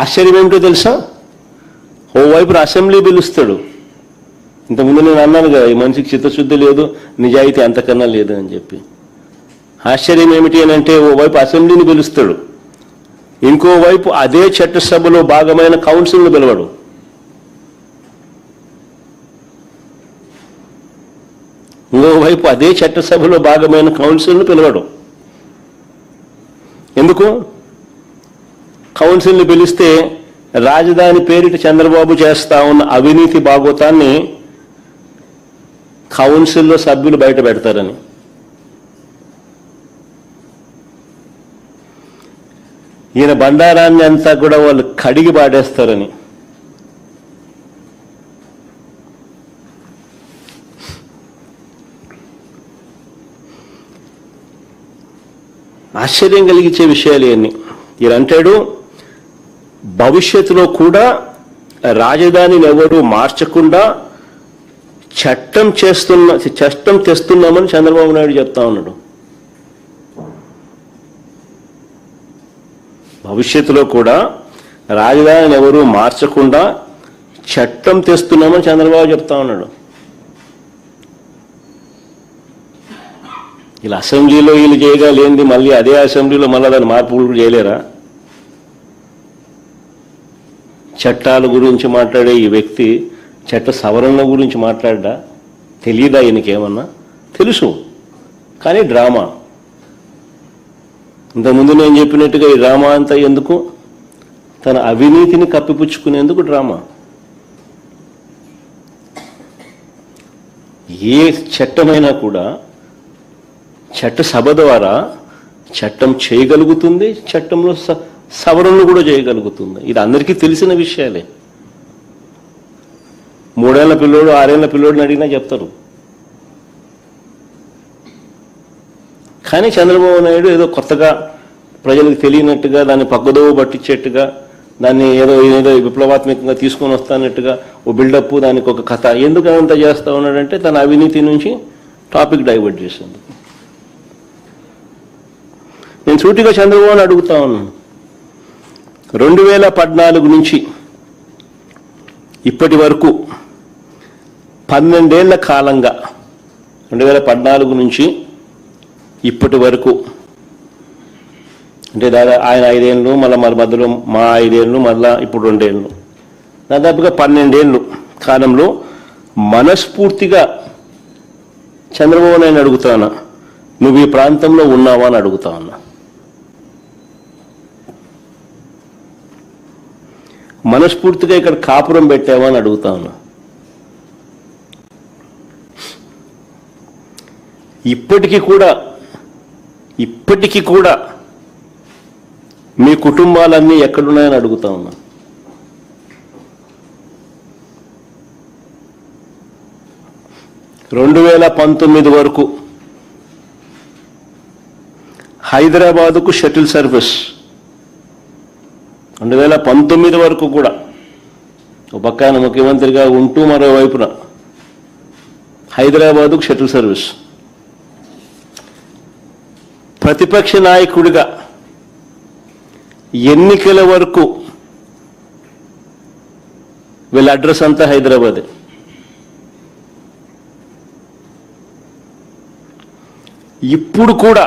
ఆశ్చర్యం ఏమిటో తెలుసా, ఓవైపు అసెంబ్లీ పిలుస్తాడు. ఇంతకుముందు నేను అన్నాను కదా, ఈ మనిషికి చిత్తశుద్ధి లేదు, నిజాయితీ అంతకన్నా లేదు అని చెప్పి. ఆశ్చర్యం ఏమిటి అని అంటే, ఓవైపు అసెంబ్లీని పిలుస్తాడు, ఇంకోవైపు అదే చట్టసభలో భాగమైన కౌన్సిల్ను పిలవడు. ఇంకోవైపు అదే చట్టసభలో భాగమైన కౌన్సిల్ను పిలవడు. ఎందుకు? కౌన్సిల్ని పిలిస్తే రాజధాని పేరిట చంద్రబాబు చేస్తా ఉన్న అవినీతి భాగోతాన్ని కౌన్సిల్లో సభ్యులు బయట పెడతారని. ఈయన బండారాన్ని అంతా కూడా వాళ్ళు కడిగి పాడేస్తారని. ఆశ్చర్యం కలిగించే విషయాలు ఇవన్నీ. ఈయన అంటాడు, భవిష్యత్తులో కూడా రాజధానిని ఎవరు మార్చకుండా చట్టం తెస్తున్నామని చంద్రబాబు నాయుడు చెప్తా ఉన్నాడు. భవిష్యత్తులో కూడా రాజధానిని ఎవరు మార్చకుండా చట్టం తెస్తున్నామని చంద్రబాబు చెప్తా ఉన్నాడు. ఇలా అసెంబ్లీలో వీళ్ళు చేయగలేంది మళ్ళీ అదే అసెంబ్లీలో మళ్ళీ దాన్ని మార్పులు కూడా చేయలేరా? చట్టాల గురించి మాట్లాడే ఈ వ్యక్తి చట్ట సవరణ గురించి మాట్లాడ్డా? తెలియదా ఈయనకేమన్నా? తెలుసు, కానీ డ్రామా. ఇంతకుముందు నేను చెప్పినట్టుగా ఈ డ్రామా అంతా ఎందుకు? తన అవినీతిని కప్పిపుచ్చుకునేందుకు డ్రామా. ఏ చట్టమైనా కూడా చట్టసభ ద్వారా చట్టం చేయగలుగుతుంది, చట్టంలో సవరణలు కూడా చేయగలుగుతుంది. ఇది అందరికీ తెలిసిన విషయాలే. 3 ఏళ్ల పిల్లోడు 6 ఏళ్ల పిల్లోడిని అడిగినా చెప్తారు. కానీ చంద్రబాబు నాయుడు ఏదో కొత్తగా ప్రజలకు తెలియనట్టుగా, దాన్ని పక్కదోవ పట్టించేట్టుగా, దాన్ని ఏదో విప్లవాత్మకంగా తీసుకొని వస్తానట్టుగా ఓ బిల్డప్, దానికి ఒక కథ, ఎందుకు అంత చేస్తూ ఉన్నాడంటే తన అవినీతి నుంచి టాపిక్ డైవర్ట్ చేసేందుకు. నేను సూటిగా చంద్రబాబుని అడుగుతా ఉన్నాను, 2014 నుంచి ఇప్పటి వరకు 12 ఏళ్ల కాలంగా, 2014 నుంచి ఇప్పటి వరకు అంటే దాదాపు ఆయన 5 ఏళ్ళు, మళ్ళీ మధ్యలో మా 5 ఏళ్ళు, మళ్ళీ ఇప్పుడు 2 ఏళ్ళు, దాదాపుగా 12 ఏళ్ళు కాలంలో మనస్ఫూర్తిగా చంద్రబాబు నాయుడు అడుగుతానా, నువ్వు ఈ ప్రాంతంలో ఉన్నావా అని అడుగుతా ఉన్నా. మనస్ఫూర్తిగా ఇక్కడ కాపురం పెట్టావా అని అడుగుతా ఉన్నా. ఇప్పటికీ కూడా మీ కుటుంబాలన్నీ ఎక్కడున్నాయని అడుగుతా ఉన్నా. రెండు 2019 వరకు హైదరాబాదుకు షటిల్ సర్వీస్, 2019 వరకు కూడా ఒక పక్కన ముఖ్యమంత్రిగా ఉంటూ మరోవైపున హైదరాబాదుకు షటిల్ సర్వీస్, ప్రతిపక్ష నాయకుడిగా ఎన్నికల వరకు వీళ్ళ అడ్రస్ అంతా హైదరాబాదే. ఇప్పుడు కూడా